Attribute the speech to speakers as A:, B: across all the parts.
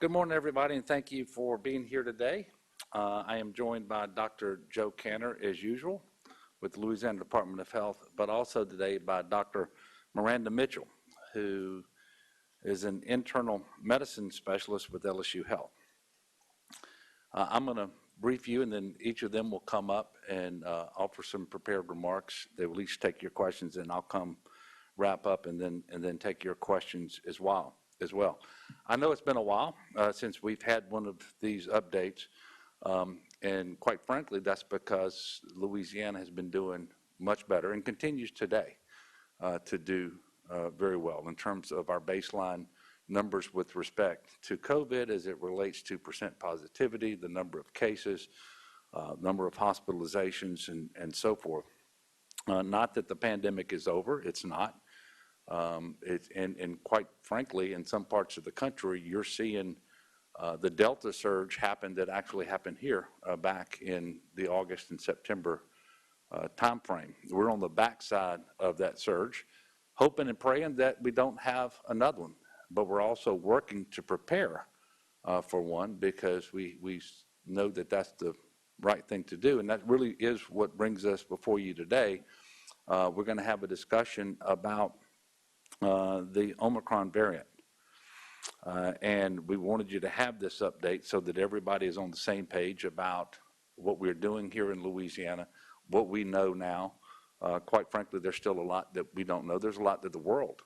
A: Good morning, everybody, and thank you for being here today. I am joined by Dr. Joe Canner, as usual, with the Louisiana Department of Health, but also today by Dr. Miranda Mitchell, who is an internal medicine specialist with LSU Health. I'm going to brief you, and then each of them will come up and offer some prepared remarks. They will each take your questions, and I'll come wrap up and then take your questions as well. I know it's been a while since we've had one of these updates, and quite frankly, that's because Louisiana has been doing much better and continues today to do very well in terms of our baseline numbers with respect to COVID as it relates to percent positivity, the number of cases, number of hospitalizations, and so forth. Not that the pandemic is over, it's not. And quite frankly, in some parts of the country, you're seeing the Delta surge happen that actually happened here back in the August and September timeframe. We're on the backside of that surge, hoping and praying that we don't have another one. But we're also working to prepare for one because we know that that's the right thing to do. And that really is what brings us before you today. We're going to have a discussion about the Omicron variant. And we wanted you to have this update so that everybody is on the same page about what we're doing here in Louisiana, what we know now. Quite frankly, there's still a lot that we don't know. There's a lot that the world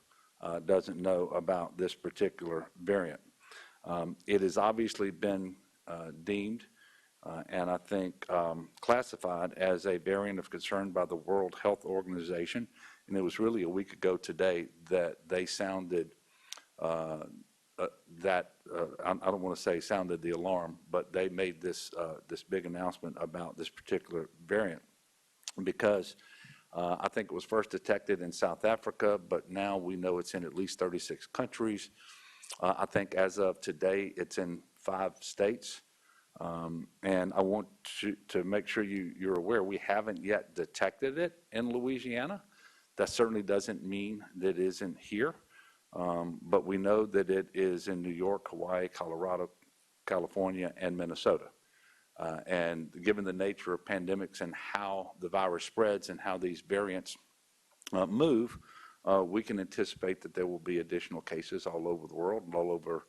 A: doesn't know about this particular variant. It has obviously been deemed and I think classified as a variant of concern by the World Health Organization. And it was really a week ago today that they sounded I don't want to say sounded the alarm, but they made this big announcement about this particular variant because I think it was first detected in South Africa, but now we know it's in at least 36 countries. I think as of today, it's in 5 states. And I want to make sure you're aware we haven't yet detected it in Louisiana. That certainly doesn't mean that it isn't here, but we know that it is in New York, Hawaii, Colorado, California, and Minnesota. And given the nature of pandemics and how the virus spreads and how these variants move, we can anticipate that there will be additional cases all over the world and all over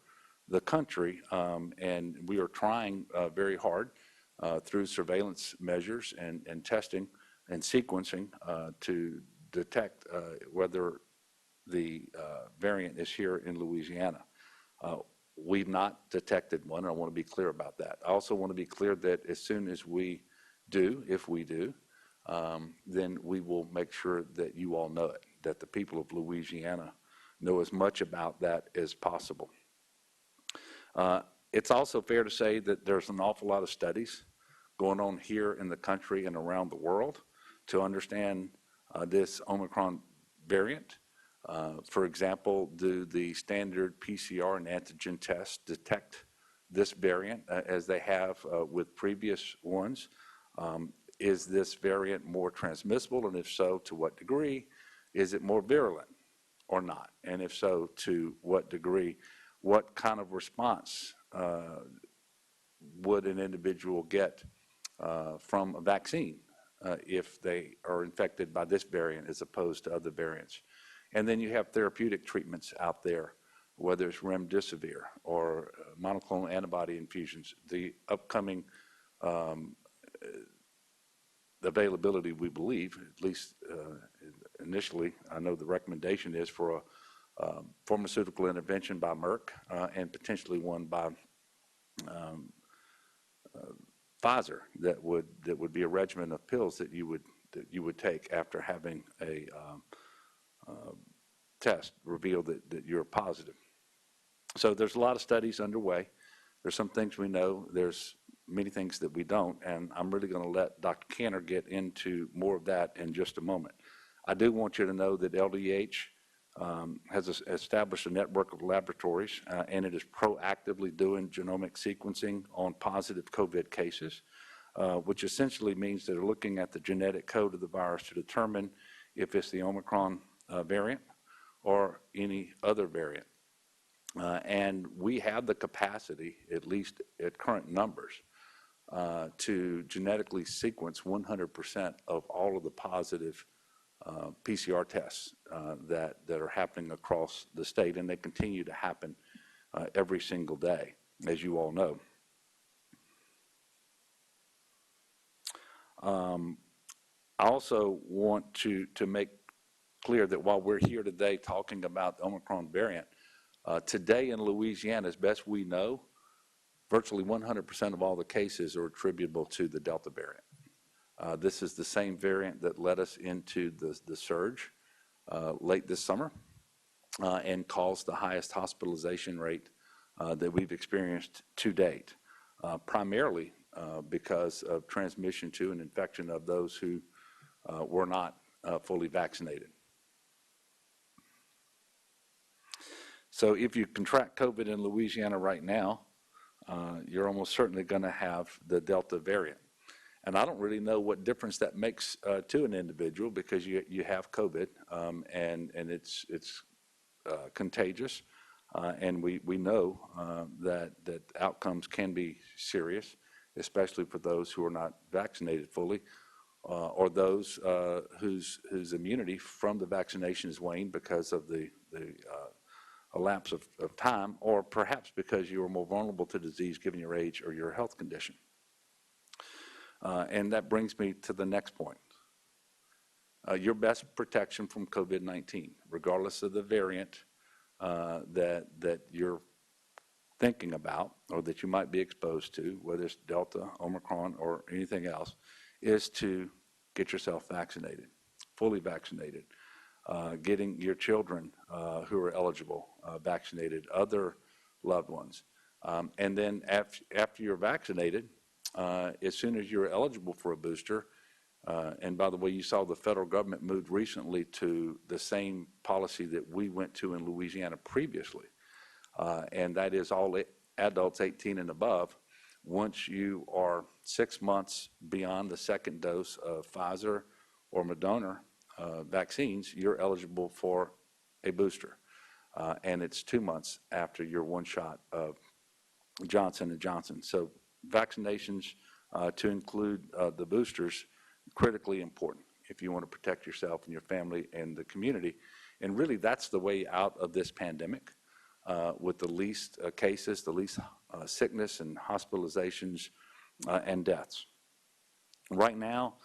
A: the country. And we are trying very hard through surveillance measures and testing and sequencing to detect whether the variant is here in Louisiana. We've not detected one, and I want to be clear about that. I also want to be clear that as soon as we do, if we do, then we will make sure that you all know it, that the people of Louisiana know as much about that as possible. It's also fair to say that there's an awful lot of studies going on here in the country and around the world to understand this Omicron variant. For example, do the standard PCR and antigen tests detect this variant as they have with previous ones? Is this variant more transmissible, and if so, to what degree? Is it more virulent or not? And if so, to what degree? What kind of response would an individual get from a vaccine if they are infected by this variant as opposed to other variants? And then you have therapeutic treatments out there, whether it's remdesivir or monoclonal antibody infusions. The upcoming availability, we believe, at least initially, I know the recommendation is for a pharmaceutical intervention by Merck and potentially one by Pfizer that would be a regimen of pills that you would take after having a test reveal that you're positive. So there's a lot of studies underway. There's some things we know. There's many things that we don't, and I'm really going to let Dr. Canner get into more of that in just a moment. I do want you to know that LDH has established a network of laboratories, and it is proactively doing genomic sequencing on positive COVID cases, which essentially means they're looking at the genetic code of the virus to determine if it's the Omicron variant or any other variant. And we have the capacity, at least at current numbers, to genetically sequence 100% of all of the positive PCR tests that are happening across the state, and they continue to happen every single day, as you all know. I also want to make clear that while we're here today talking about the Omicron variant, today in Louisiana, as best we know, virtually 100% of all the cases are attributable to the Delta variant. This is the same variant that led us into the surge late this summer and caused the highest hospitalization rate that we've experienced to date, primarily because of transmission to and infection of those who were not fully vaccinated. So if you contract COVID in Louisiana right now, you're almost certainly going to have the Delta variant. And I don't really know what difference that makes to an individual, because you have COVID and it's contagious, and we know that outcomes can be serious, especially for those who are not vaccinated fully, or those whose immunity from the vaccination is waned because of the lapse of time, or perhaps because you are more vulnerable to disease given your age or your health condition. And that brings me to the next point. Your best protection from COVID-19, regardless of the variant that you're thinking about or that you might be exposed to, whether it's Delta, Omicron, or anything else, is to get yourself vaccinated, fully vaccinated, getting your children who are eligible vaccinated, other loved ones. And then after you're vaccinated, as soon as you're eligible for a booster, and by the way, you saw the federal government moved recently to the same policy that we went to in Louisiana previously, and that is all adults 18 and above. Once you are 6 months beyond the second dose of Pfizer or Moderna vaccines, you're eligible for a booster. And it's 2 months after your one shot of Johnson & Johnson. So vaccinations, to include the boosters, critically important if you want to protect yourself and your family and the community. And really, that's the way out of this pandemic, with the least cases, the least sickness and hospitalizations and deaths. Right now,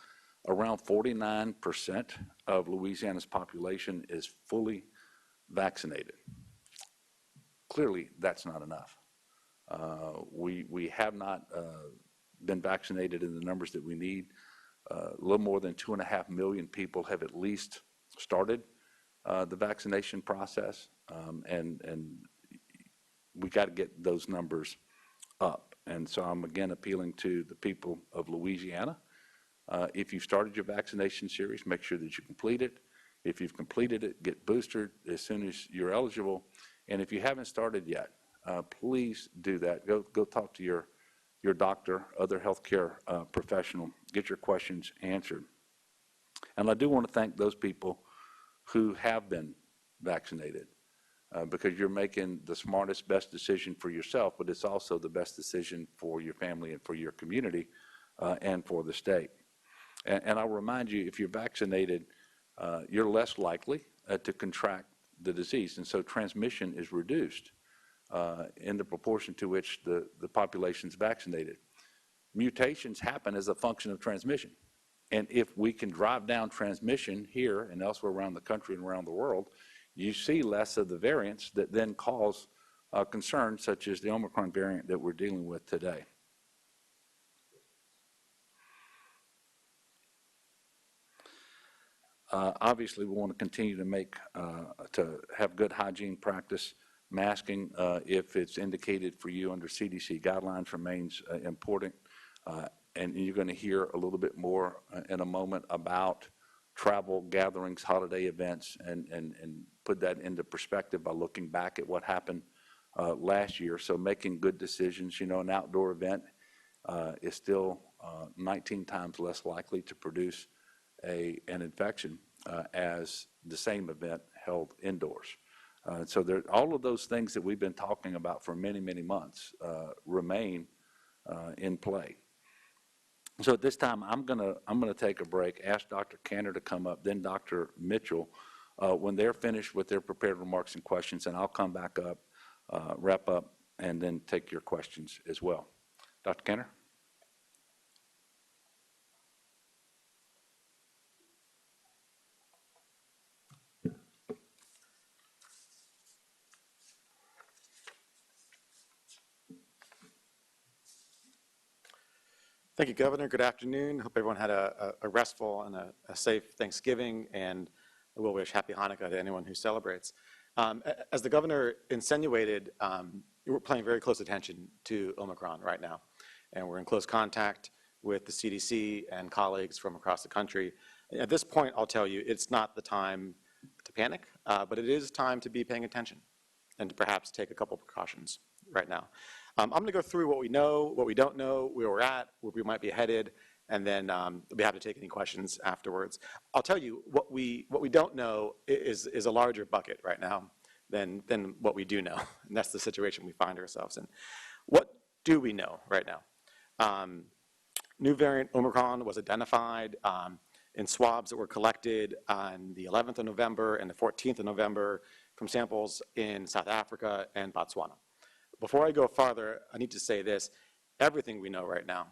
A: around 49% of Louisiana's population is fully vaccinated. Clearly, that's not enough. We have not been vaccinated in the numbers that we need. A little more than 2.5 million people have at least started the vaccination process, and we got to get those numbers up. And so I'm again appealing to the people of Louisiana. If you've started your vaccination series, make sure that you complete it. If you've completed it, get boosted as soon as you're eligible. And if you haven't started yet, please do that. Go talk to your doctor, other healthcare professional, get your questions answered. And I do want to thank those people who have been vaccinated, because you're making the smartest, best decision for yourself, but it's also the best decision for your family and for your community and for the state. And I'll remind you, if you're vaccinated, you're less likely to contract the disease, and so transmission is reduced in the proportion to which the population's vaccinated. Mutations happen as a function of transmission. And if we can drive down transmission here and elsewhere around the country and around the world, you see less of the variants that then cause concerns, such as the Omicron variant that we're dealing with today. Obviously, we want to continue to have good hygiene practice. Masking, if it's indicated for you under CDC guidelines, remains important. And you're going to hear a little bit more in a moment about travel, gatherings, holiday events, and put that into perspective by looking back at what happened last year. So making good decisions. You know, an outdoor event is still 19 times less likely to produce an infection as the same event held indoors. So all of those things that we've been talking about for many, many months remain in play. So at this time, I'm gonna take a break, ask Dr. Kanner to come up, then Dr. Mitchell, when they're finished with their prepared remarks and questions, and I'll come back up, wrap up, and then take your questions as well. Dr. Kanner?
B: Thank you, Governor. Good afternoon. Hope everyone had a restful and a safe Thanksgiving, and I will wish Happy Hanukkah to anyone who celebrates. As the Governor insinuated, we're paying very close attention to Omicron right now, and we're in close contact with the CDC and colleagues from across the country. At this point, I'll tell you, it's not the time to panic, but it is time to be paying attention and to perhaps take a couple precautions right now. I'm going to go through what we know, what we don't know, where we're at, where we might be headed, and then I'll be happy to take any questions afterwards. I'll tell you, what we don't know is a larger bucket right now than what we do know, and that's the situation we find ourselves in. What do we know right now? New variant Omicron was identified in swabs that were collected on the 11th of November and the 14th of November from samples in South Africa and Botswana. Before I go farther, I need to say this. Everything we know right now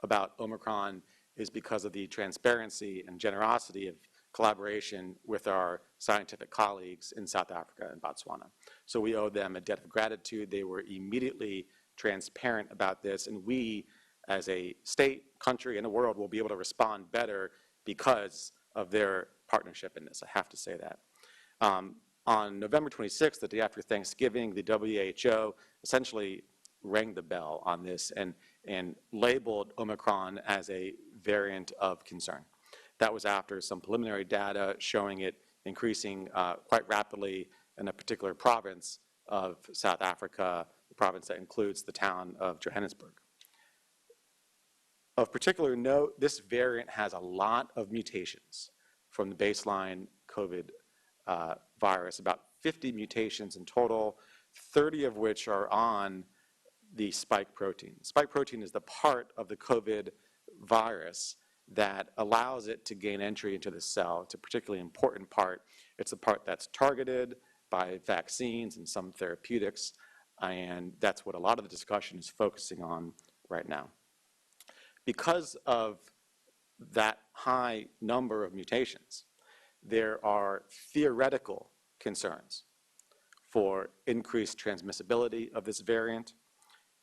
B: about Omicron is because of the transparency and generosity of collaboration with our scientific colleagues in South Africa and Botswana. So we owe them a debt of gratitude. They were immediately transparent about this, and we, as a state, country, and the world, will be able to respond better because of their partnership in this. I have to say that. On November 26th, the day after Thanksgiving, the WHO essentially rang the bell on this and labeled Omicron as a variant of concern. That was after some preliminary data showing it increasing quite rapidly in a particular province of South Africa, the province that includes the town of Johannesburg. Of particular note, this variant has a lot of mutations from the baseline COVID virus, about 50 mutations in total, 30 of which are on the spike protein. Spike protein is the part of the COVID virus that allows it to gain entry into the cell. It's a particularly important part. It's the part that's targeted by vaccines and some therapeutics, and that's what a lot of the discussion is focusing on right now. Because of that high number of mutations, there are theoretical concerns for increased transmissibility of this variant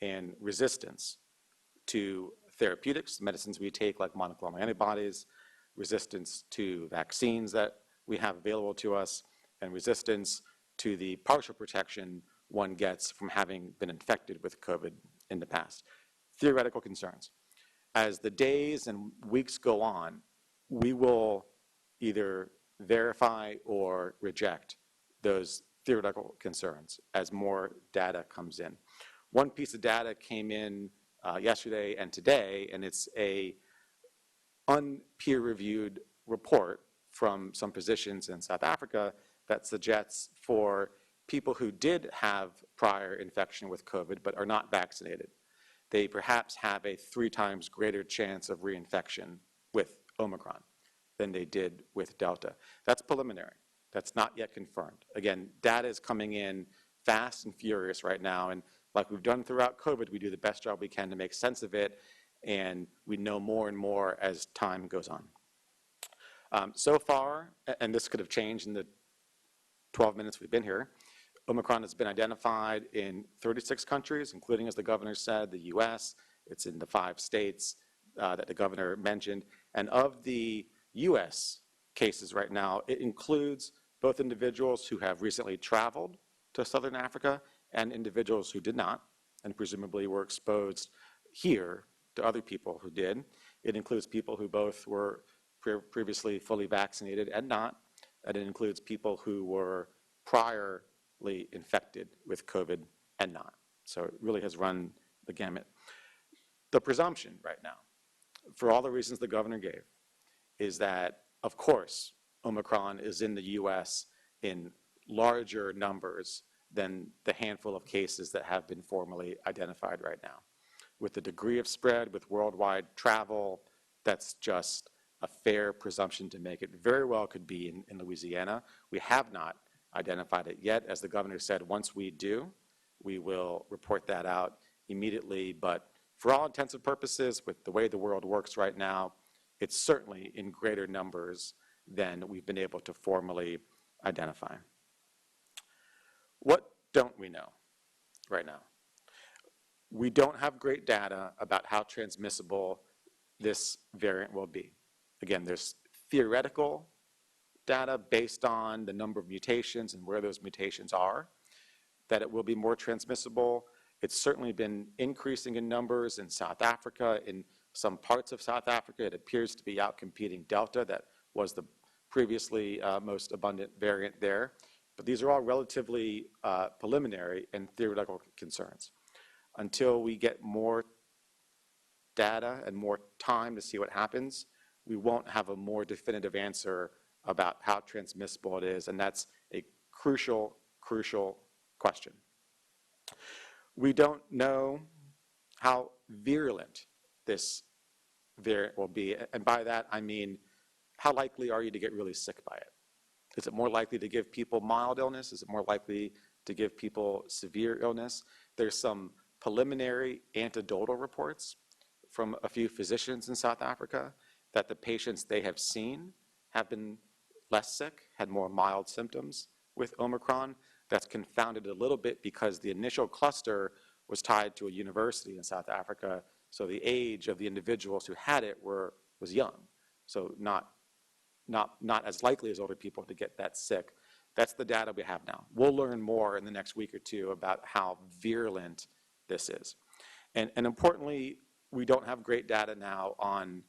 B: and resistance to therapeutics, medicines we take like monoclonal antibodies, resistance to vaccines that we have available to us, and resistance to the partial protection one gets from having been infected with COVID in the past. Theoretical concerns. As the days and weeks go on, we will either verify or reject those theoretical concerns as more data comes in. One piece of data came in yesterday and today, and it's a unpeer-reviewed report from some physicians in South Africa that suggests for people who did have prior infection with COVID but are not vaccinated, they perhaps have a 3 times greater chance of reinfection with Omicron than they did with Delta. That's preliminary. That's not yet confirmed. Again, data is coming in fast and furious right now, and like we've done throughout COVID, we do the best job we can to make sense of it, and we know more and more as time goes on. So far, and this could have changed in the 12 minutes we've been here, Omicron has been identified in 36 countries, including, as the governor said, the US. It's in the 5 states that the governor mentioned. And of the US cases right now, it includes both individuals who have recently traveled to Southern Africa and individuals who did not, and presumably were exposed here to other people who did. It includes people who both were previously fully vaccinated and not, and it includes people who were priorly infected with COVID and not. So it really has run the gamut. The presumption right now, for all the reasons the governor gave, is that, of course, Omicron is in the US in larger numbers than the handful of cases that have been formally identified right now. With the degree of spread, with worldwide travel, that's just a fair presumption to make. It very well could be in Louisiana. We have not identified it yet. As the governor said, once we do, we will report that out immediately. But for all intents and purposes, with the way the world works right now, it's certainly in greater numbers than we've been able to formally identify. What don't we know right now? We don't have great data about how transmissible this variant will be. Again, there's theoretical data based on the number of mutations and where those mutations are, that it will be more transmissible. It's certainly been increasing in numbers in South Africa. In some parts of South Africa, it appears to be outcompeting Delta, that was the previously most abundant variant there. But these are all relatively preliminary and theoretical concerns. Until we get more data and more time to see what happens, we won't have a more definitive answer about how transmissible it is, and that's a crucial, crucial question. We don't know how virulent this variant will be, and by that I mean, how likely are you to get really sick by it? Is it more likely to give people mild illness? Is it more likely to give people severe illness? There's some preliminary anecdotal reports from a few physicians in South Africa that the patients they have seen have been less sick, had more mild symptoms with Omicron. That's confounded a little bit because the initial cluster was tied to a university in South Africa, so the age of the individuals who had it was young, so not as likely as older people to get that sick. That's the data we have now. We'll learn more in the next week or two about how virulent this is. And importantly, we don't have great data now on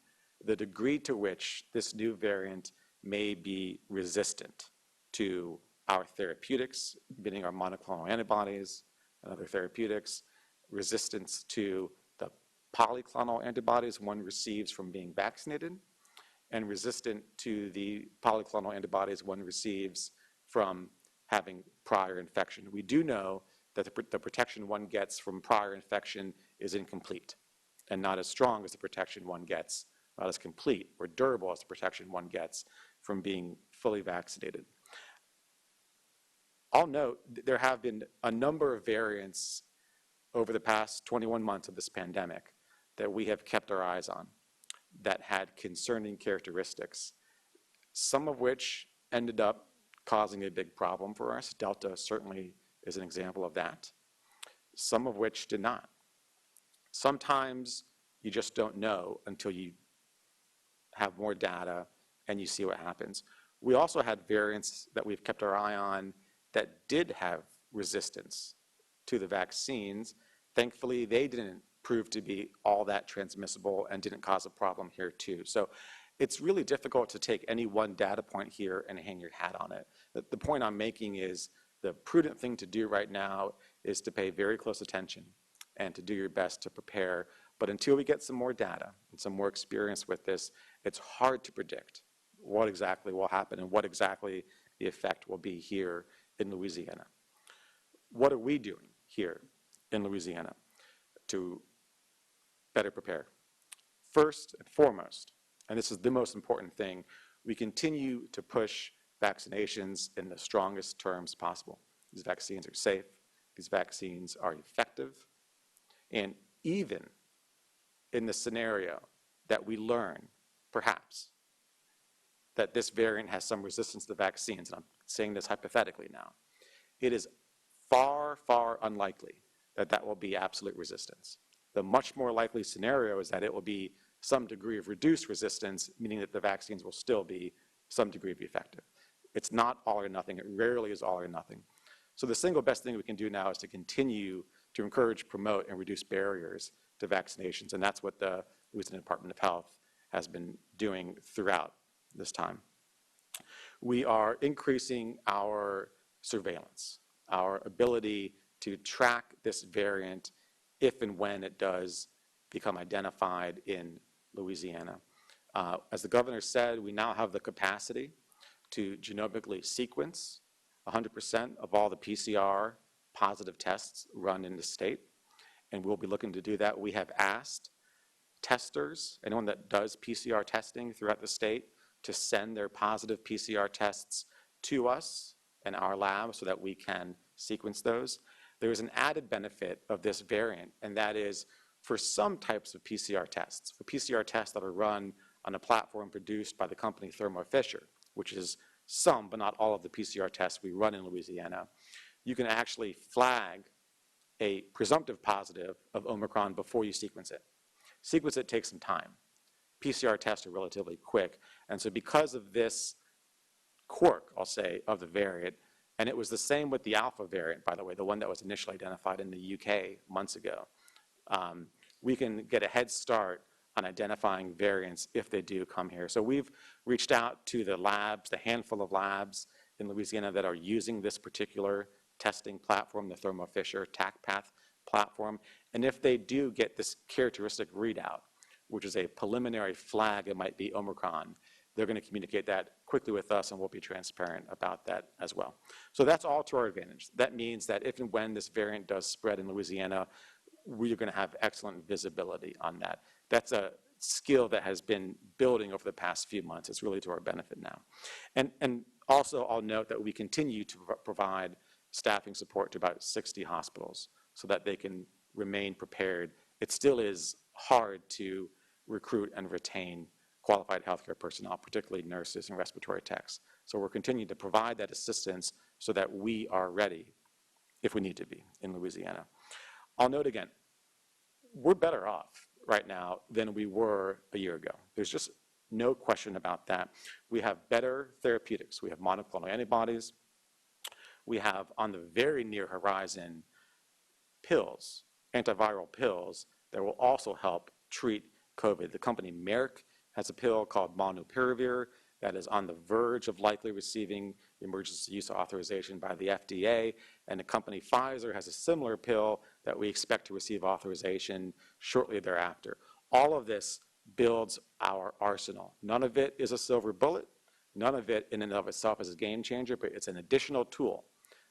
B: the degree to which this new variant may be resistant to our therapeutics, meaning our monoclonal antibodies and other therapeutics, resistance to the polyclonal antibodies one receives from being vaccinated, and resistant to the polyclonal antibodies one receives from having prior infection. We do know that the protection one gets from prior infection is incomplete and not as strong as the protection one gets, not as complete or durable as the protection one gets from being fully vaccinated. I'll note there have been a number of variants over the past 21 months of this pandemic that we have kept our eyes on that had concerning characteristics, some of which ended up causing a big problem for us. Delta certainly is an example of that. Some of which did not. Sometimes you just don't know until you have more data and you see what happens. We also had variants that we've kept our eye on that did have resistance to the vaccines. Thankfully, they didn't prove to be all that transmissible and didn't cause a problem here too. So it's really difficult to take any one data point here and hang your hat on it. The point I'm making is the prudent thing to do right now is to pay very close attention and to do your best to prepare. But until we get some more data and some more experience with this, it's hard to predict what exactly will happen and what exactly the effect will be here in Louisiana. What are we doing here in Louisiana to better prepare? First and foremost, and this is the most important thing, we continue to push vaccinations in the strongest terms possible. These vaccines are safe, these vaccines are effective, and even in the scenario that we learn, perhaps, that this variant has some resistance to vaccines, and I'm saying this hypothetically now, it is far, far unlikely that that will be absolute resistance. The much more likely scenario is that it will be some degree of reduced resistance, meaning that the vaccines will still be some degree of effective. It's not all or nothing. It rarely is all or nothing. So the single best thing we can do now is to continue to encourage, promote, and reduce barriers to vaccinations, and that's what the Louisiana Department of Health has been doing throughout this time. We are increasing our surveillance, our ability to track this variant if and when it does become identified in Louisiana. As the governor said, we now have the capacity to genomically sequence 100% of all the PCR positive tests run in the state, and we'll be looking to do that. We have asked testers, anyone that does PCR testing throughout the state, to send their positive PCR tests to us and our lab so that we can sequence those. There is an added benefit of this variant, and that is for some types of PCR tests, for PCR tests that are run on a platform produced by the company Thermo Fisher, which is some but not all of the PCR tests we run in Louisiana, you can actually flag a presumptive positive of Omicron before you sequence it. Sequence it takes some time. PCR tests are relatively quick, and so because of this quirk, I'll say, of the variant, and it was the same with the Alpha variant, by the way, the one that was initially identified in the UK months ago, we can get a head start on identifying variants if they do come here. So we've reached out to the labs, the handful of labs in Louisiana that are using this particular testing platform, the Thermo Fisher TaqPath platform, and if they do get this characteristic readout, which is a preliminary flag, it might be Omicron, they're going to communicate that quickly with us, and we'll be transparent about that as well. So that's all to our advantage. That means that if and when this variant does spread in Louisiana, we're going to have excellent visibility on that. That's a skill that has been building over the past few months. It's really to our benefit now. And also, I'll note that we continue to provide staffing support to about 60 hospitals so that they can remain prepared. It still is hard to recruit and retain qualified healthcare personnel, particularly nurses and respiratory techs. So we're continuing to provide that assistance so that we are ready if we need to be in Louisiana. I'll note again, we're better off right now than we were a year ago. There's just no question about that. We have better therapeutics. We have monoclonal antibodies. We have on the very near horizon pills, antiviral pills that will also help treat COVID. The company Merck has a pill called Molnupiravir that is on the verge of likely receiving emergency use authorization by the FDA, and the company Pfizer has a similar pill that we expect to receive authorization shortly thereafter. All of this builds our arsenal. None of it is a silver bullet. None of it in and of itself is a game changer, but it's an additional tool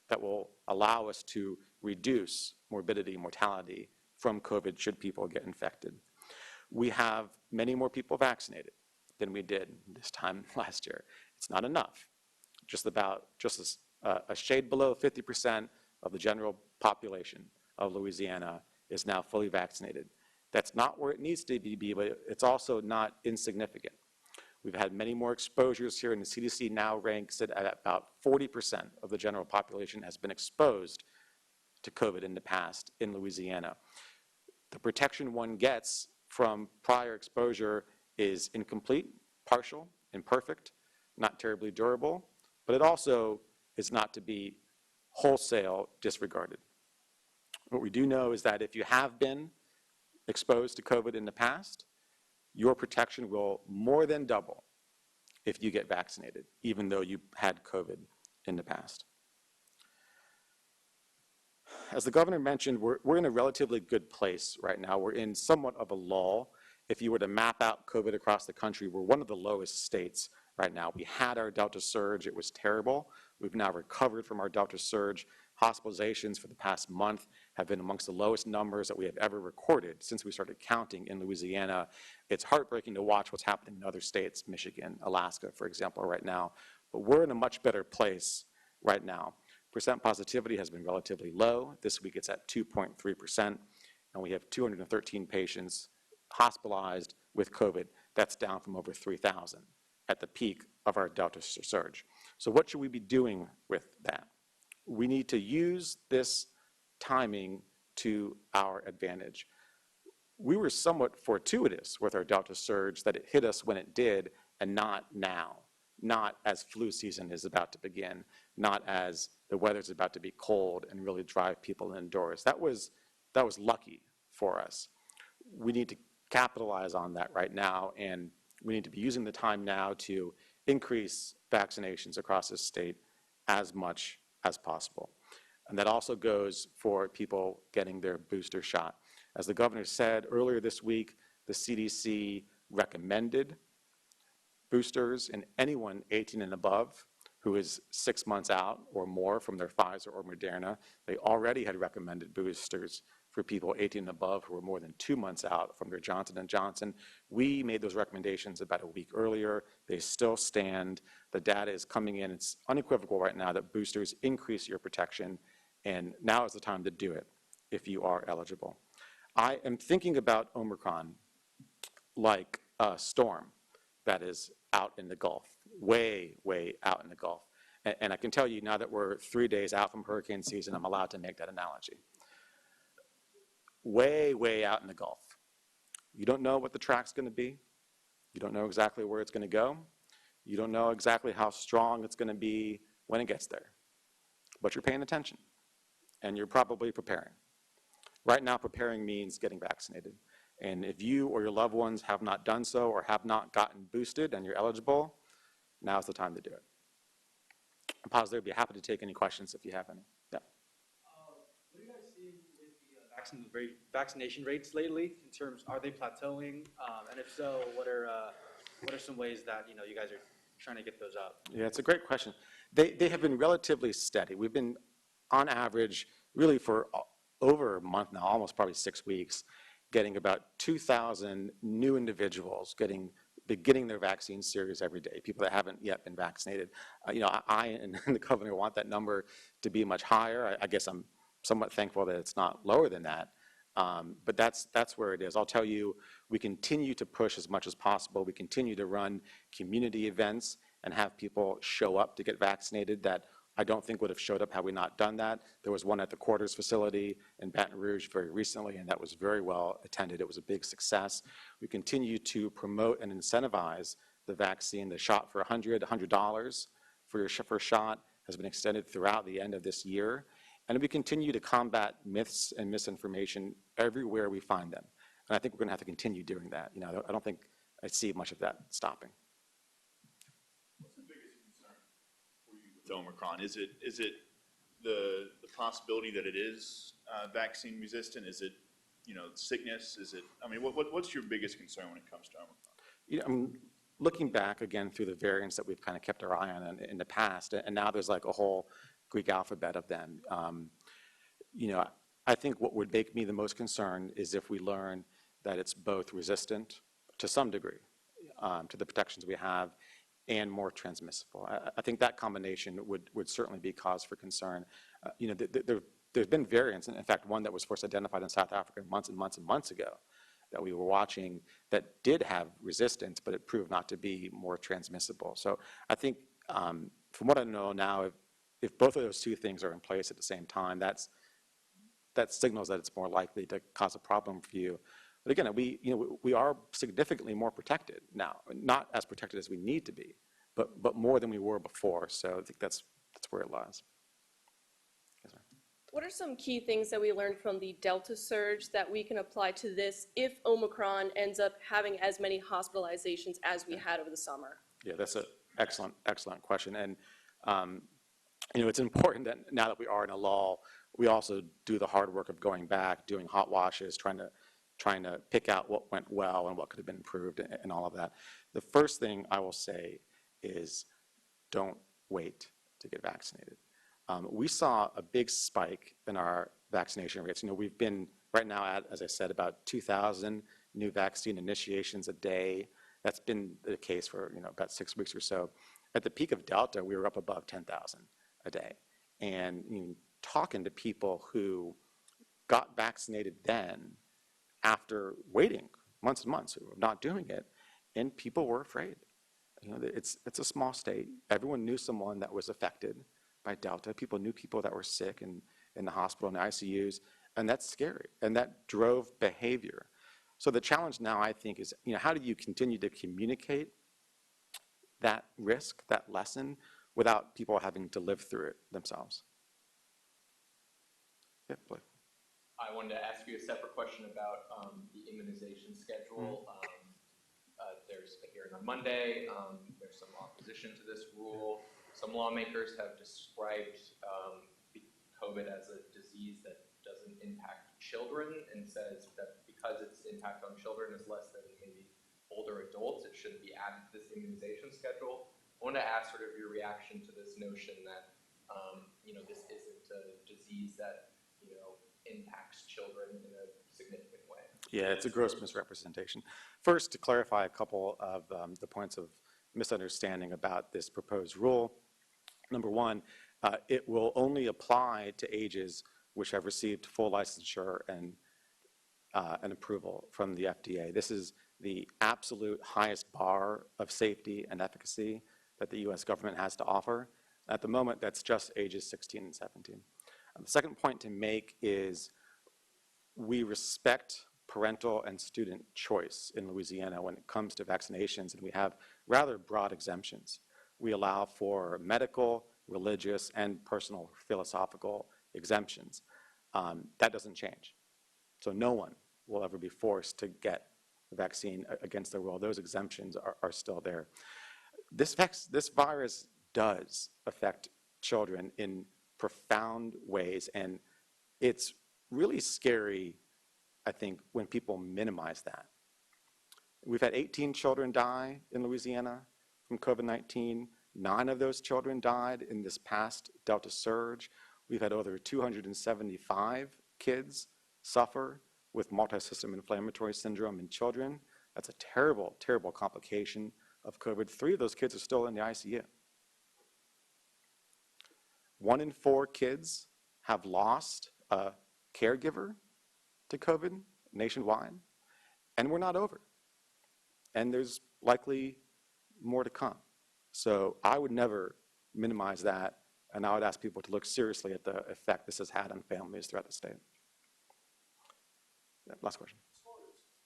B: that will allow us to reduce morbidity and mortality from COVID should people get infected. We have many more people vaccinated than we did this time last year. It's not enough. Just a shade below 50% of the general population of Louisiana is now fully vaccinated. That's not where it needs to be, but it's also not insignificant. We've had many more exposures here, and the CDC now ranks it at about 40% of the general population has been exposed to COVID in the past in Louisiana. The protection one gets from prior exposure is incomplete, partial, imperfect, not terribly durable, but it also is not to be wholesale disregarded. What we do know is that if you have been exposed to COVID in the past, your protection will more than double if you get vaccinated, even though you had COVID in the past. As the governor mentioned, we're in a relatively good place right now. We're in somewhat of a lull. If you were to map out COVID across the country, we're one of the lowest states right now. We had our Delta surge. It was terrible. We've now recovered from our Delta surge. Hospitalizations for the past month have been amongst the lowest numbers that we have ever recorded since we started counting in Louisiana. It's heartbreaking to watch what's happening in other states, Michigan, Alaska, for example, right now. But we're in a much better place right now. Percent positivity has been relatively low. This week it's at 2.3%, and we have 213 patients hospitalized with COVID. That's down from over 3,000 at the peak of our Delta surge. So what should we be doing with that? We need to use this timing to our advantage. We were somewhat fortuitous with our Delta surge that it hit us when it did and not now, not as flu season is about to begin, not as the weather's about to be cold and really drive people indoors. That was lucky for us. We need to capitalize on that right now, and we need to be using the time now to increase vaccinations across the state as much as possible. And that also goes for people getting their booster shot. As the governor said earlier this week, the CDC recommended boosters in anyone 18 and above who is 6 months out or more from their Pfizer or Moderna. They already had recommended boosters for people 18 and above who were more than 2 months out from their Johnson & Johnson. We made those recommendations about a week earlier. They still stand. The data is coming in. It's unequivocal right now that boosters increase your protection, and now is the time to do it if you are eligible. I am thinking about Omicron like a storm that is out in the Gulf, way, way out in the Gulf. And I can tell you now that we're 3 days out from hurricane season, I'm allowed to make that analogy. Way, way out in the Gulf. You don't know what the track's going to be. You don't know exactly where it's going to go. You don't know exactly how strong it's going to be when it gets there. But you're paying attention, and you're probably preparing. Right now, preparing means getting vaccinated. And if you or your loved ones have not done so or have not gotten boosted and you're eligible, now's the time to do it. I'll pause there. I'd be happy to take any questions if you have any. Yeah.
C: What are you guys seeing with the vaccination rates lately? In terms, are they plateauing? And if so, what are some ways that you guys are trying to get those up?
B: Yeah, it's a great question. They have been relatively steady. We've been on average really for over a month now, almost probably 6 weeks, getting about 2,000 new individuals beginning their vaccine series every day, people that haven't yet been vaccinated. I and the governor want that number to be much higher. I guess I'm somewhat thankful that it's not lower than that. But that's where it is. I'll tell you, we continue to push as much as possible. We continue to run community events and have people show up to get vaccinated that I don't think would have showed up had we not done that. There was one at the Quarters facility in Baton Rouge very recently, and that was very well attended. It was a big success. We continue to promote and incentivize the vaccine. The shot for $100 for your first shot has been extended throughout the end of this year. And we continue to combat myths and misinformation everywhere we find them. And I think we're going to have to continue doing that. I don't think I see much of that stopping.
D: What's the biggest concern for you with Omicron? Is it the possibility that it is vaccine resistant? Is it sickness? Is it? I mean, what's your biggest concern when it comes to Omicron?
B: I'm looking back again through the variants that we've kind of kept our eye on in the past, and now there's like a whole Greek alphabet of them. I think what would make me the most concerned is if we learn that it's both resistant to some degree to the protections we have and more transmissible. I think that combination would certainly be cause for concern. There's been variants, in fact, one that was first identified in South Africa months and months and months ago that we were watching that did have resistance, but it proved not to be more transmissible. So I think from what I know now, if both of those two things are in place at the same time, that signals that it's more likely to cause a problem for you. But again, we are significantly more protected now, not as protected as we need to be, but more than we were before. So I think that's where it lies. Yes, sir.
E: What are some key things that we learned from the Delta surge that we can apply to this if Omicron ends up having as many hospitalizations as we had over the summer?
B: Yeah, that's an excellent question. And it's important that now that we are in a lull, we also do the hard work of going back, doing hot washes, trying to pick out what went well and what could have been improved and all of that. The first thing I will say is don't wait to get vaccinated. We saw a big spike in our vaccination rates. We've been right now at, as I said, about 2,000 new vaccine initiations a day. That's been the case for about 6 weeks or so. At the peak of Delta, we were up above 10,000 a day. And talking to people who got vaccinated then after waiting months and months, who were not doing it, and people were afraid. It's a small state. Everyone knew someone that was affected by Delta. People knew people that were sick in the hospital, in the ICUs, and that's scary. And that drove behavior. So the challenge now, I think, is how do you continue to communicate that risk, that lesson, without people having to live through it themselves? Yeah, Blake.
F: I wanted to ask you a separate question about the immunization schedule. There's a hearing on Monday. There's some opposition to this rule. Some lawmakers have described COVID as a disease that doesn't impact children and says that because its impact on children is less than maybe older adults, it shouldn't be added to this immunization schedule. I wanted to ask sort of your reaction to this notion that, this isn't a disease that, impacts children in a significant way.
B: Yeah, it's a gross misrepresentation. First, to clarify a couple of the points of misunderstanding about this proposed rule. Number one, it will only apply to ages which have received full licensure and approval from the FDA. This is the absolute highest bar of safety and efficacy that the U.S. government has to offer. At the moment, that's just ages 16 and 17. The second point to make is we respect parental and student choice in Louisiana when it comes to vaccinations, and we have rather broad exemptions. We allow for medical, religious, and personal philosophical exemptions. That doesn't change. So no one will ever be forced to get the vaccine against their will. Those exemptions are still there. This virus does affect children in profound ways, and it's really scary, I think, when people minimize that. We've had 18 children die in Louisiana from COVID-19. 9 of those children died in this past Delta surge. We've had over 275 kids suffer with multisystem inflammatory syndrome in children. That's a terrible, terrible complication of COVID. 3 of those kids are still in the ICU. 1 in 4 kids have lost a caregiver to COVID nationwide, and we're not over. And there's likely more to come. So I would never minimize that, and I would ask people to look seriously at the effect this has had on families throughout the state. Yeah, last question.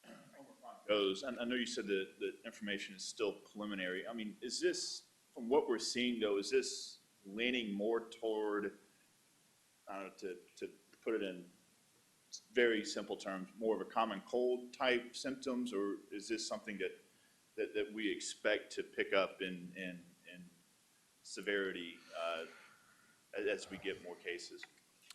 D: As far as Omicron goes, and I know you said that the information is still preliminary. I mean, is this, from what we're seeing though, is this leaning more toward, to put it in very simple terms, more of a common cold type symptoms, or is this something that we expect to pick up in severity as we get more cases?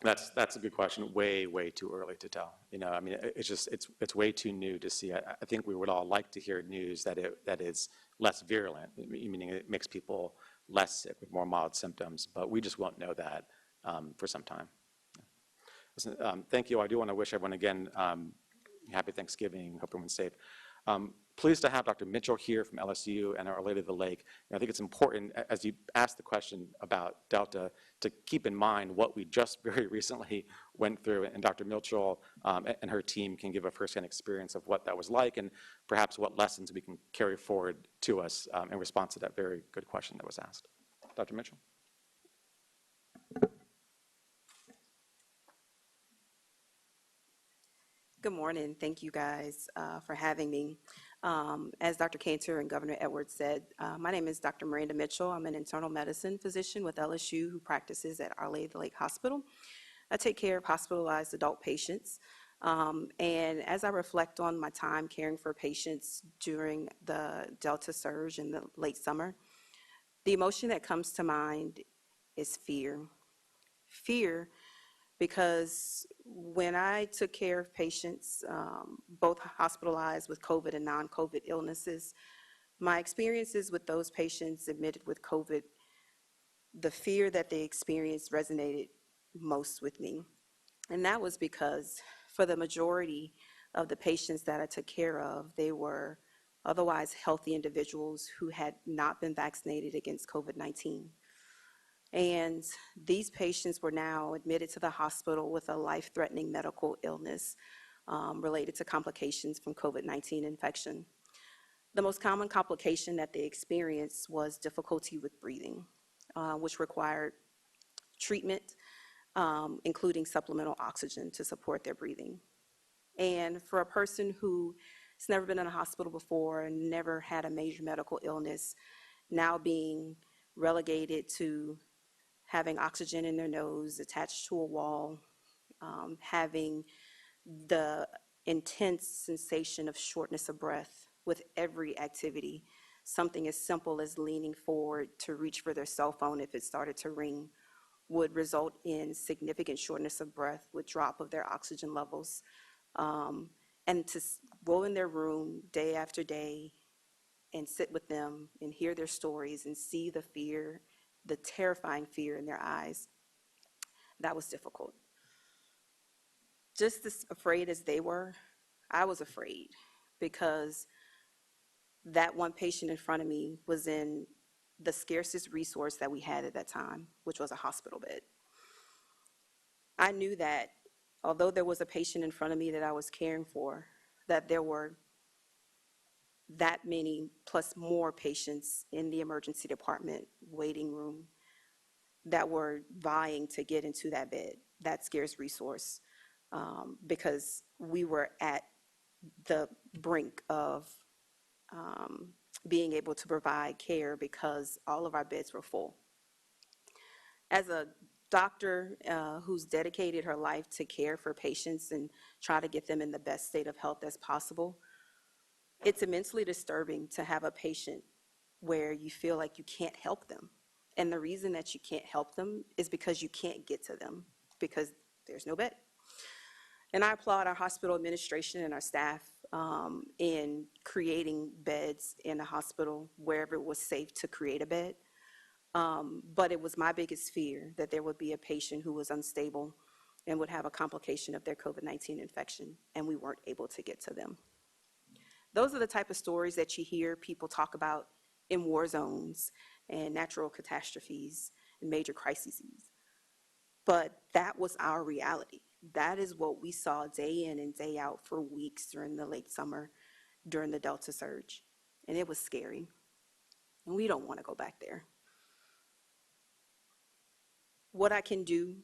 B: That's a good question. Way, way too early to tell. I mean, it's way too new to see. I think we would all like to hear news that is less virulent, meaning it makes people less sick with more mild symptoms, but we just won't know that for some time. Listen, thank you. I do want to wish everyone again happy Thanksgiving. Hope everyone's safe. Pleased to have Dr. Mitchell here from LSU and Our Lady of the Lake. I think it's important, as you asked the question about Delta, to keep in mind what we just very recently went through, and Dr. Mitchell and her team can give a firsthand experience of what that was like, and perhaps what lessons we can carry forward to us in response to that very good question that was asked. Dr. Mitchell?
G: Good morning. Thank you guys for having me. As Dr. Cantor and Governor Edwards said, my name is Dr. Miranda Mitchell. I'm an internal medicine physician with LSU who practices at Our Lady of the Lake Hospital. I take care of hospitalized adult patients. And as I reflect on my time caring for patients during the Delta surge in the late summer, the emotion that comes to mind is fear. Fear because when I took care of patients, both hospitalized with COVID and non-COVID illnesses, my experiences with those patients admitted with COVID, the fear that they experienced resonated most with me. And that was because for the majority of the patients that I took care of, they were otherwise healthy individuals who had not been vaccinated against COVID-19. And these patients were now admitted to the hospital with a life-threatening medical illness related to complications from COVID-19 infection. The most common complication that they experienced was difficulty with breathing, which required treatment, including supplemental oxygen to support their breathing. And for a person who has never been in a hospital before and never had a major medical illness, now being relegated to having oxygen in their nose attached to a wall, having the intense sensation of shortness of breath with every activity, something as simple as leaning forward to reach for their cell phone if it started to ring would result in significant shortness of breath with drop of their oxygen levels. And to go in their room day after day and sit with them and hear their stories and see the fear, the terrifying fear in their eyes, that was difficult. Just as afraid as they were, I was afraid because that one patient in front of me was in the scarcest resource that we had at that time, which was a hospital bed. I knew that although there was a patient in front of me that I was caring for, that there were that many plus more patients in the emergency department waiting room that were vying to get into that bed, that scarce resource, because we were at the brink of being able to provide care because all of our beds were full. As a doctor who's dedicated her life to care for patients and try to get them in the best state of health as possible, it's immensely disturbing to have a patient where you feel like you can't help them. And the reason that you can't help them is because you can't get to them because there's no bed. And I applaud our hospital administration and our staff in creating beds in a hospital wherever it was safe to create a bed. But it was my biggest fear that there would be a patient who was unstable and would have a complication of their COVID-19 infection, and we weren't able to get to them. Those are the type of stories that you hear people talk about in war zones and natural catastrophes and major crises. But that was our reality. That is what we saw day in and day out for weeks during the late summer, during the Delta surge. And it was scary. And we don't want to go back there. What I can do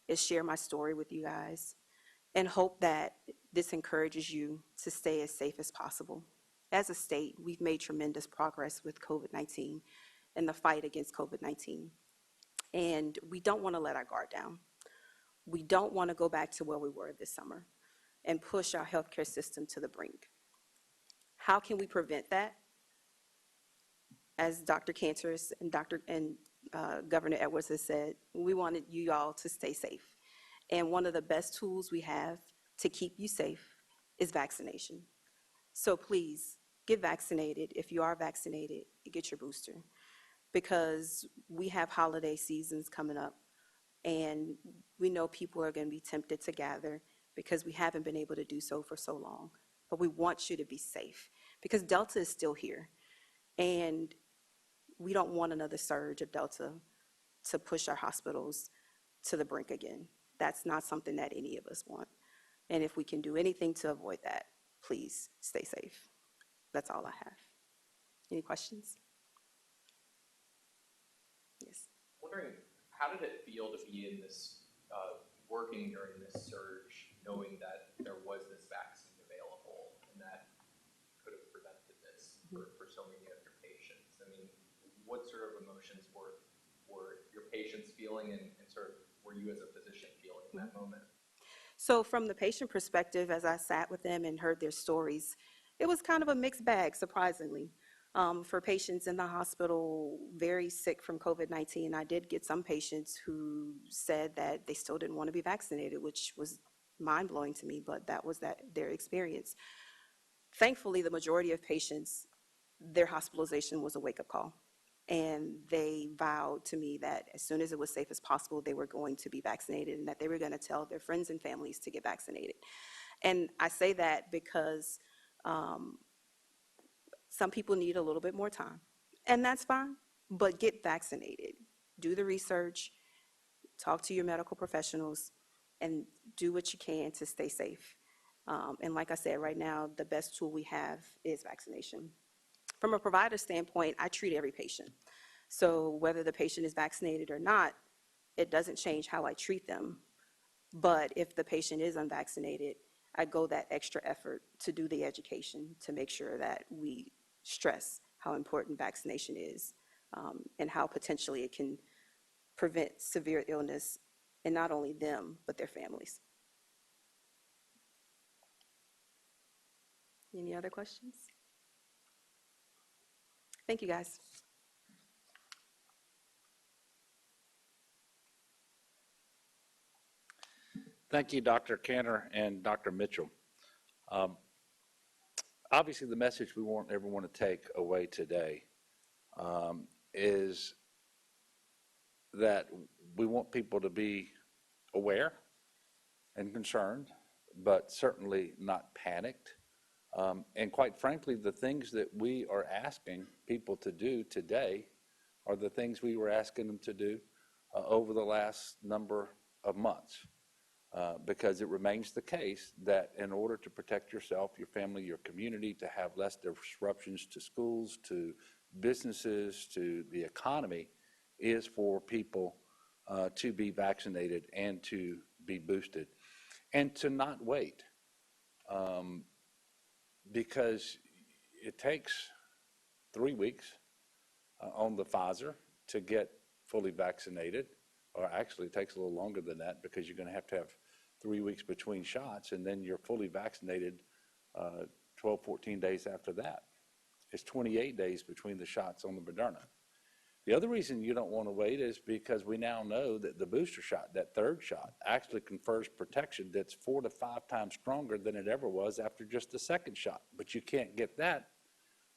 G: is share my story with you guys and hope that this encourages you to stay as safe as possible. As a state, we've made tremendous progress with COVID-19 and the fight against COVID-19. And we don't want to let our guard down. We don't want to go back to where we were this summer and push our healthcare system to the brink. How can we prevent that? As Dr. Cantor and Governor Edwards has said, we wanted you all to stay safe. And one of the best tools we have to keep you safe is vaccination. So please, get vaccinated. If you are vaccinated, get your booster. Because we have holiday seasons coming up, and we know people are going to be tempted to gather because we haven't been able to do so for so long. But we want you to be safe because Delta is still here. And we don't want another surge of Delta to push our hospitals to the brink again. That's not something that any of us want. And if we can do anything to avoid that, please stay safe. That's all I have. Any questions? Yes.
F: Wondering, how did it feel to be in this, working during this surge, knowing that there was this vaccine available and that could have prevented this for so many of your patients? I mean, what sort of emotions were your patients feeling and sort of were you as a physician feeling in that moment?
G: So from the patient perspective, as I sat with them and heard their stories, it was kind of a mixed bag, surprisingly. For patients in the hospital very sick from COVID-19, I did get some patients who said that they still didn't want to be vaccinated, which was mind-blowing to me, but that was their experience. Thankfully, the majority of patients, their hospitalization was a wake-up call. And they vowed to me that as soon as it was safe as possible, they were going to be vaccinated and that they were going to tell their friends and families to get vaccinated. And I say that because some people need a little bit more time, and that's fine, but get vaccinated. Do the research, talk to your medical professionals, and do what you can to stay safe. And like I said, right now, the best tool we have is vaccination. From a provider standpoint, I treat every patient. So whether the patient is vaccinated or not, it doesn't change how I treat them. But if the patient is unvaccinated, I go that extra effort to do the education to make sure that we stress how important vaccination is and how potentially it can prevent severe illness in not only them, but their families. Any other questions? Thank you, guys.
A: Thank you, Dr. Cantor and Dr. Mitchell. obviously, the message we want everyone to take away today is that we want people to be aware and concerned, but certainly not panicked. And quite frankly, the things that we are asking people to do today are the things we were asking them to do over the last number of months. Because it remains the case that in order to protect yourself, your family, your community, to have less disruptions to schools, to businesses, to the economy, is for people to be vaccinated and to be boosted, and to not wait. Because it takes 3 weeks on the Pfizer to get fully vaccinated, or actually it takes a little longer than that because you're going to have 3 weeks between shots, and then you're fully vaccinated 12, 14 days after that. It's 28 days between the shots on the Moderna. The other reason you don't want to wait is because we now know that the booster shot, that third shot, actually confers protection that's 4 to 5 times stronger than it ever was after just the second shot. But you can't get that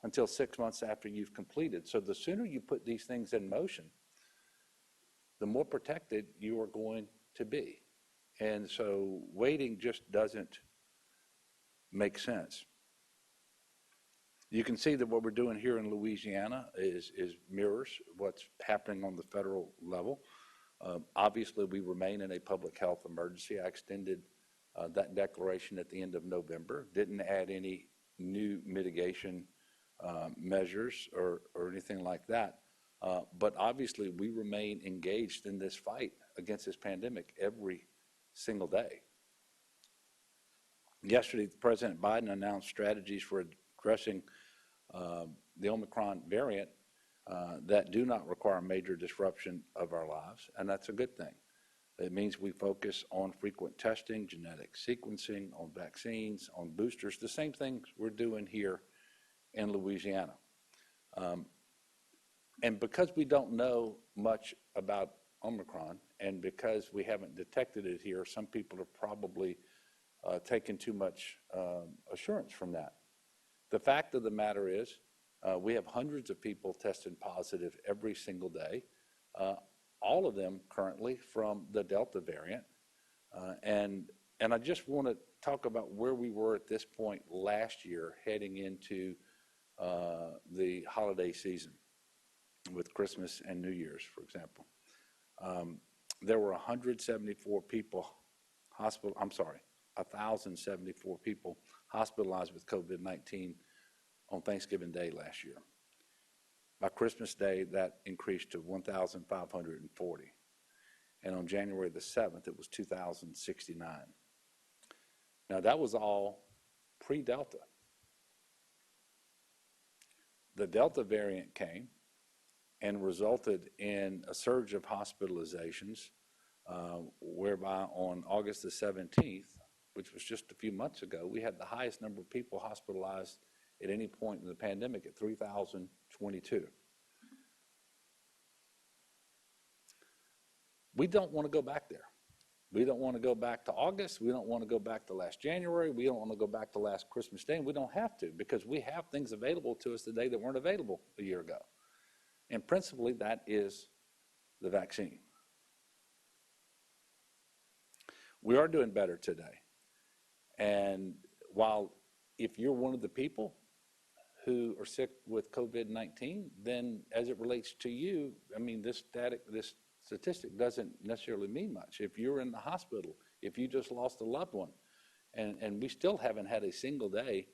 A: until 6 months after you've completed. So the sooner you put these things in motion, the more protected you are going to be. And so waiting just doesn't make sense. You can see that what we're doing here in Louisiana is mirrors what's happening on the federal level. Obviously, we remain in a public health emergency. I extended that declaration at the end of November, didn't add any new mitigation measures or anything like that. But obviously, we remain engaged in this fight against this pandemic every single day. Yesterday, President Biden announced strategies for addressing the Omicron variant that do not require major disruption of our lives, and that's a good thing. It means we focus on frequent testing, genetic sequencing, on vaccines, on boosters, the same things we're doing here in Louisiana. And because we don't know much about Omicron, and because we haven't detected it here, some people have probably taken too much assurance from that. The fact of the matter is, we have hundreds of people tested positive every single day, all of them currently from the Delta variant. And I just want to talk about where we were at this point last year heading into the holiday season with Christmas and New Year's, for example. There were 1,074 people hospitalized with COVID-19 on Thanksgiving Day last year. By Christmas Day, that increased to 1,540. And on January the 7th, it was 2,069. Now, that was all pre-Delta. The Delta variant came and resulted in a surge of hospitalizations, whereby on August the 17th, which was just a few months ago, we had the highest number of people hospitalized at any point in the pandemic at 3,022. We don't want to go back there. We don't want to go back to August. We don't want to go back to last January. We don't want to go back to last Christmas Day. And we don't have to, because we have things available to us today that weren't available a year ago. And principally, that is the vaccine. We are doing better today. And while if you're one of the people who are sick with COVID-19, then as it relates to you, I mean, this statistic doesn't necessarily mean much. If you're in the hospital, if you just lost a loved one, and we still haven't had a single day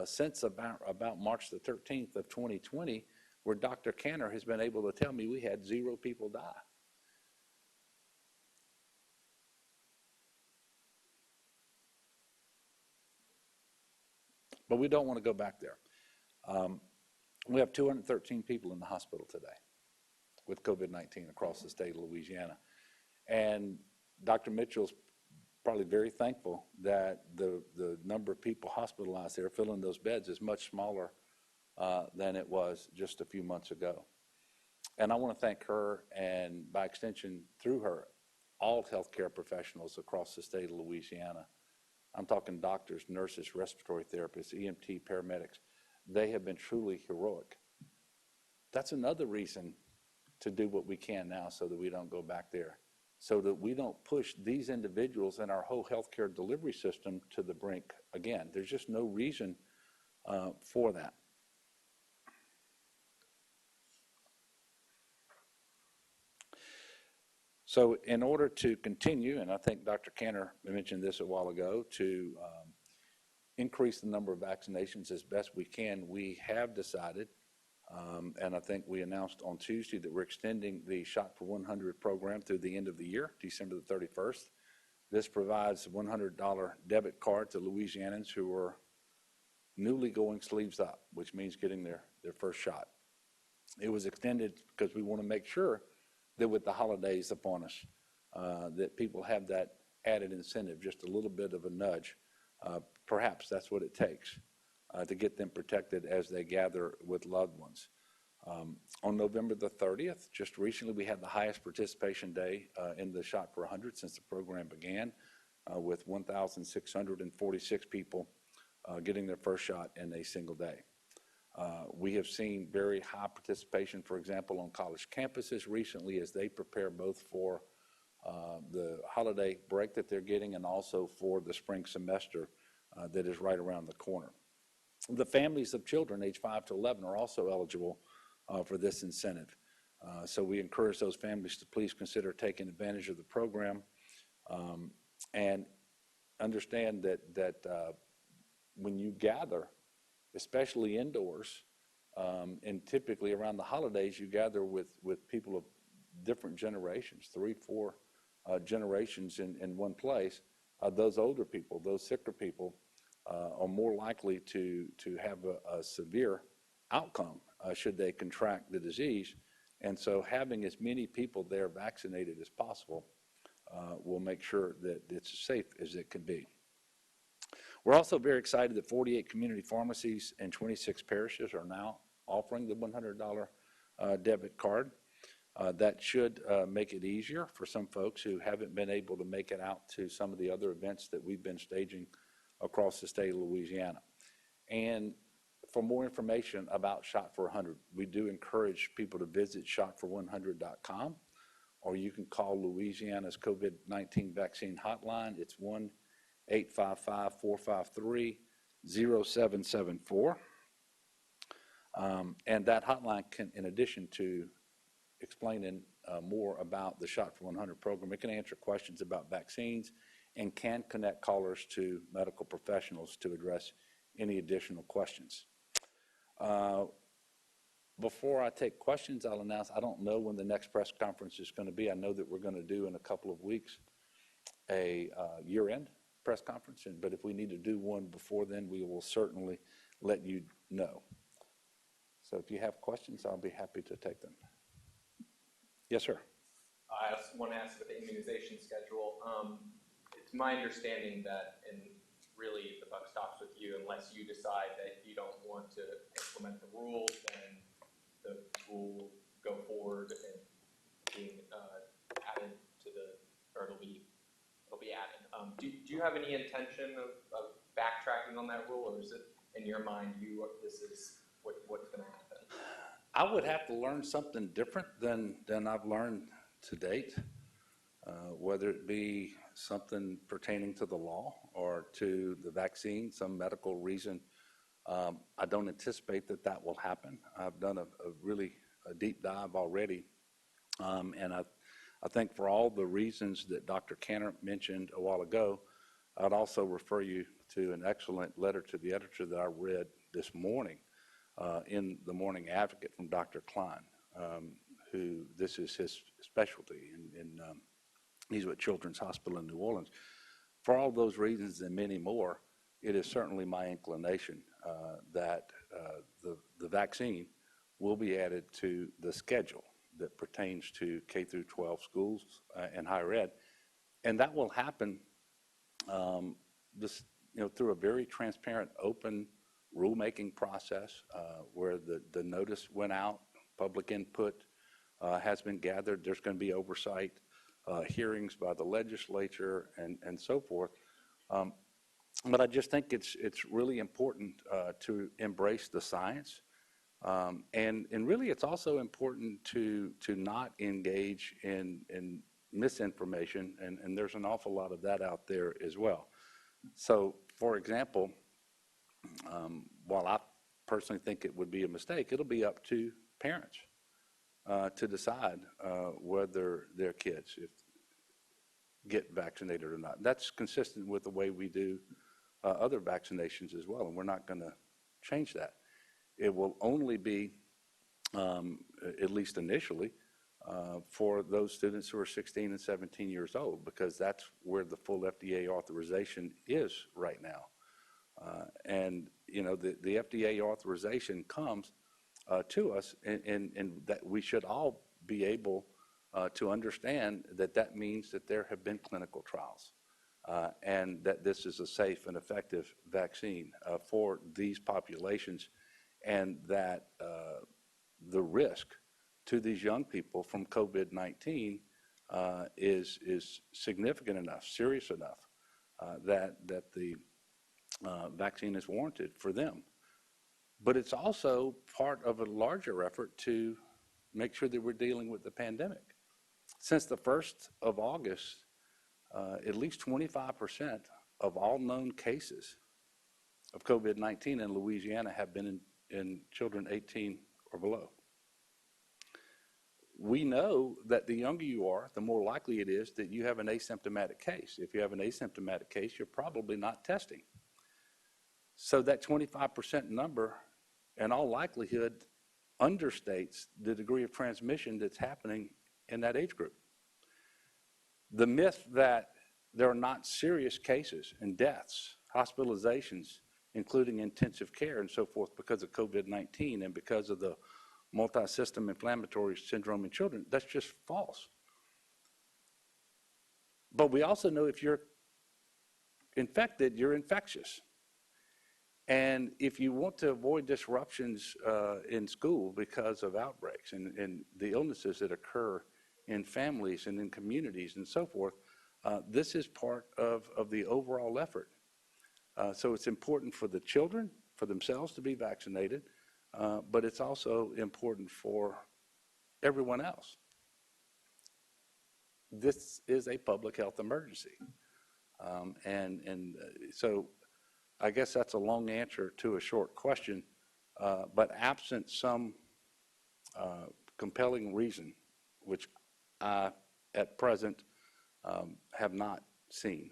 A: since about March the 13th of 2020, where Dr. Cantor has been able to tell me we had 0 people die. But we don't want to go back there. We have 213 people in the hospital today with COVID-19 across the state of Louisiana. And Dr. Mitchell's probably very thankful that the number of people hospitalized there filling those beds is much smaller than it was just a few months ago. And I want to thank her, and by extension through her, all healthcare professionals across the state of Louisiana I'm talking doctors, nurses, respiratory therapists, EMT, paramedics. They have been truly heroic. That's another reason to do what we can now so that we don't go back there, so that we don't push these individuals and our whole healthcare delivery system to the brink again. There's just no reason for that. So in order to continue, and I think Dr. Cantor mentioned this a while ago, to increase the number of vaccinations as best we can, we have decided, and I think we announced on Tuesday, that we're extending the Shot for 100 program through the end of the year, December the 31st. This provides a $100 debit card to Louisianans who are newly going sleeves up, which means getting their first shot. It was extended because we want to make sure that with the holidays upon us, that people have that added incentive, just a little bit of a nudge. Perhaps that's what it takes to get them protected as they gather with loved ones. On November the 30th, just recently, we had the highest participation day in the Shot for 100 since the program began, with 1,646 people getting their first shot in a single day. We have seen very high participation, for example, on college campuses recently as they prepare both for the holiday break that they're getting and also for the spring semester that is right around the corner. The families of children aged 5 to 11 are also eligible for this incentive. So we encourage those families to please consider taking advantage of the program and understand that when you gather, especially indoors, and typically around the holidays, you gather with people of different generations, 3, 4 generations in one place. Those older people, those sicker people, are more likely to have a severe outcome should they contract the disease. And so having as many people there vaccinated as possible will make sure that it's as safe as it can be. We're also very excited that 48 community pharmacies in 26 parishes are now offering the $100 debit card. That should make it easier for some folks who haven't been able to make it out to some of the other events that we've been staging across the state of Louisiana. And for more information about Shot for 100, we do encourage people to visit shotfor100.com, or you can call Louisiana's COVID-19 vaccine hotline. It's 1-855-453-0774. And that hotline can, in addition to explaining more about the Shot for 100 program, it can answer questions about vaccines and can connect callers to medical professionals to address any additional questions. Before I take questions, I'll announce, I don't know when the next press conference is going to be. I know that we're going to do in a couple of weeks a year-end press conference, but if we need to do one before then, we will certainly let you know. So if you have questions, I'll be happy to take them. Yes, sir.
F: I also want to ask about the immunization schedule. It's my understanding that, and really the buck stops with you, unless you decide that you don't want to implement the rule, then the rule will go forward and being added to the, or it'll be added. Do you have any intention of backtracking on that rule, or is it in your mind this is what's going to happen?
A: I would have to learn something different than I've learned to date, whether it be something pertaining to the law or to the vaccine, some medical reason. I don't anticipate that will happen. I've done a really deep dive already, and I think for all the reasons that Dr. Cantor mentioned a while ago, I'd also refer you to an excellent letter to the editor that I read this morning in the Morning Advocate from Dr. Klein, who this is his specialty, and he's with Children's Hospital in New Orleans. For all those reasons and many more, it is certainly my inclination that the vaccine will be added to the schedule that pertains to K through 12 schools and higher ed, and that will happen through a very transparent, open rulemaking process where the notice went out, public input has been gathered. There's going to be oversight, hearings by the legislature, and so forth. But I just think it's really important to embrace the science. And really, it's also important to not engage in misinformation, and there's an awful lot of that out there as well. So, for example, while I personally think it would be a mistake, it'll be up to parents to decide whether their kids get vaccinated or not. That's consistent with the way we do other vaccinations as well, and we're not going to change that. It will only be, at least initially, for those students who are 16 and 17 years old, because that's where the full FDA authorization is right now. And, you know, the FDA authorization comes to us, and that we should all be able to understand that that means that there have been clinical trials and that this is a safe and effective vaccine for these populations, and that the risk to these young people from COVID-19 is significant enough, serious enough, that the vaccine is warranted for them. But it's also part of a larger effort to make sure that we're dealing with the pandemic. Since the 1st of August, at least 25% of all known cases of COVID-19 in Louisiana have been in children 18 or below. We know that the younger you are, the more likely it is that you have an asymptomatic case. If you have an asymptomatic case, you're probably not testing. So that 25% number, in all likelihood, understates the degree of transmission that's happening in that age group. The myth that there are not serious cases and deaths, hospitalizations, including intensive care and so forth because of COVID-19 and because of the multi-system inflammatory syndrome in children, that's just false. But we also know if you're infected, you're infectious. And if you want to avoid disruptions in school because of outbreaks and the illnesses that occur in families and in communities and so forth, this is part of the overall effort. So it's important for the children, for themselves to be vaccinated, but it's also important for everyone else. This is a public health emergency. So I guess that's a long answer to a short question, but absent some compelling reason, which I, at present, have not seen,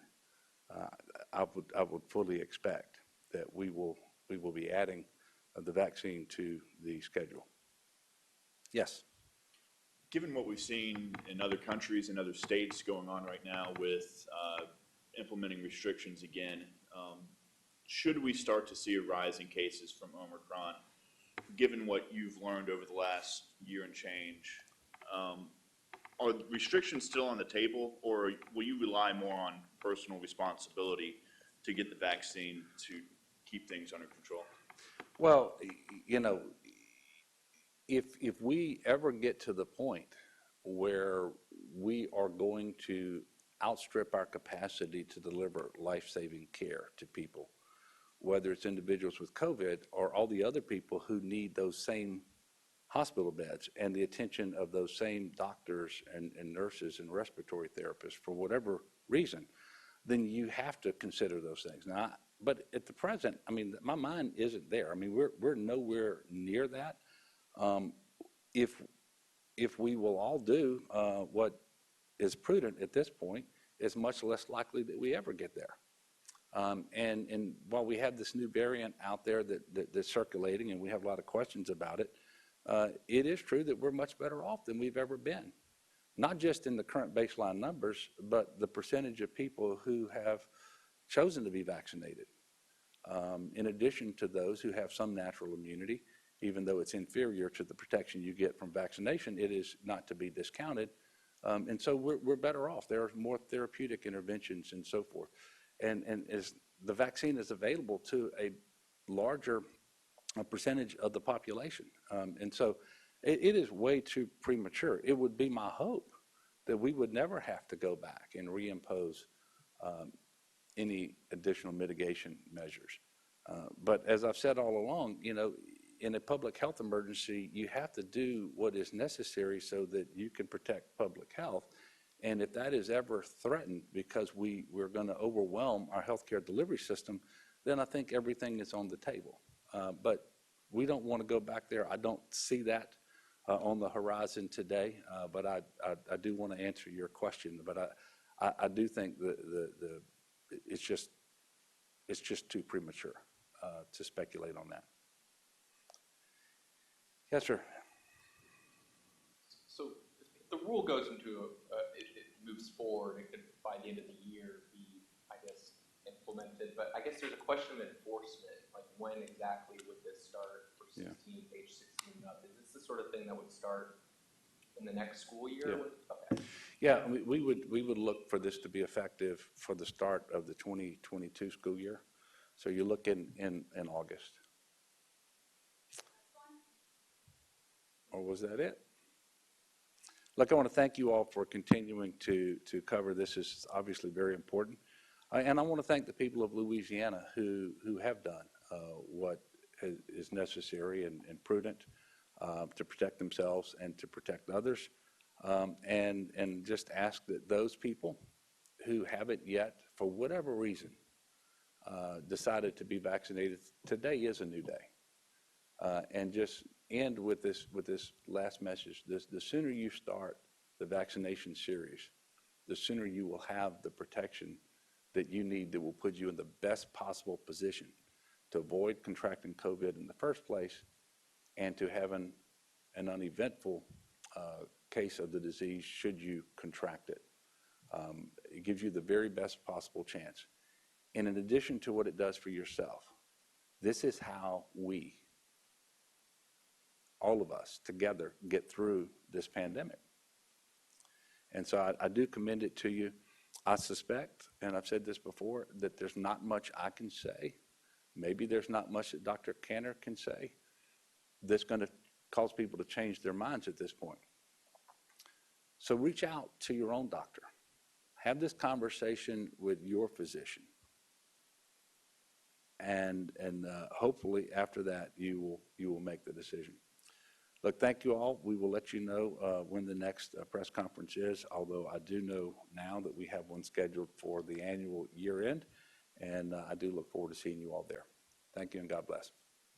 A: I would fully expect that we will be adding the vaccine to the schedule. Yes.
D: Given what we've seen in other countries and other states going on right now with implementing restrictions again, should we start to see a rise in cases from Omicron, given what you've learned over the last year and change, are restrictions still on the table, or will you rely more on personal responsibility to get the vaccine to keep things under control?
A: Well, you know, if we ever get to the point where we are going to outstrip our capacity to deliver life-saving care to people, whether it's individuals with COVID or all the other people who need those same hospital beds and the attention of those same doctors and nurses and respiratory therapists for whatever reason, then you have to consider those things. Now, but at the present, I mean, my mind isn't there. I mean, we're nowhere near that. If we will all do what is prudent at this point, it's much less likely that we ever get there. And while we have this new variant out there that's circulating, and we have a lot of questions about it, it is true that we're much better off than we've ever been. Not just in the current baseline numbers, but the percentage of people who have chosen to be vaccinated. In addition to those who have some natural immunity, even though it's inferior to the protection you get from vaccination, it is not to be discounted. And so we're better off. There are more therapeutic interventions and so forth. And as the vaccine is available to a larger percentage of the population. And so it is way too premature. It would be my hope that we would never have to go back and reimpose any additional mitigation measures. But as I've said all along, in a public health emergency, you have to do what is necessary so that you can protect public health. And if that is ever threatened because we're going to overwhelm our healthcare delivery system, then I think everything is on the table. But we don't want to go back there. I don't see that on the horizon today, but I do want to answer your question. But I do think it's just too premature to speculate on that. Yes, sir.
F: So if the rule goes into, it moves forward, it could, by the end of the year, be, I guess, implemented. But I guess there's a question of enforcement, like when exactly would this start for 16, age 16 and up? Is this the sort of thing that would start in the next school year?
A: Yeah.
F: Okay.
A: Yeah, we would look for this to be effective for the start of the 2022 school year. So you look in August. Or was that it? Look, I want to thank you all for continuing to cover this. This is obviously very important. And I want to thank the people of Louisiana who have done what is necessary and prudent to protect themselves and to protect others. And just ask that those people who haven't yet, for whatever reason, decided to be vaccinated, today is a new day. And just end with this last message. The sooner you start the vaccination series, the sooner you will have the protection that you need that will put you in the best possible position to avoid contracting COVID in the first place and to have an uneventful case of the disease should you contract it. It gives you the very best possible chance. And in addition to what it does for yourself, this is how we, all of us together, get through this pandemic. And so I do commend it to you. I suspect, and I've said this before, that there's not much I can say. Maybe there's not much that Dr. Kanter can say that's going to cause people to change their minds at this point. So reach out to your own doctor. Have this conversation with your physician. And hopefully after that, you will make the decision. Look, thank you all. We will let you know when the next press conference is, although I do know now that we have one scheduled for the annual year end, and I do look forward to seeing you all there. Thank you and God bless.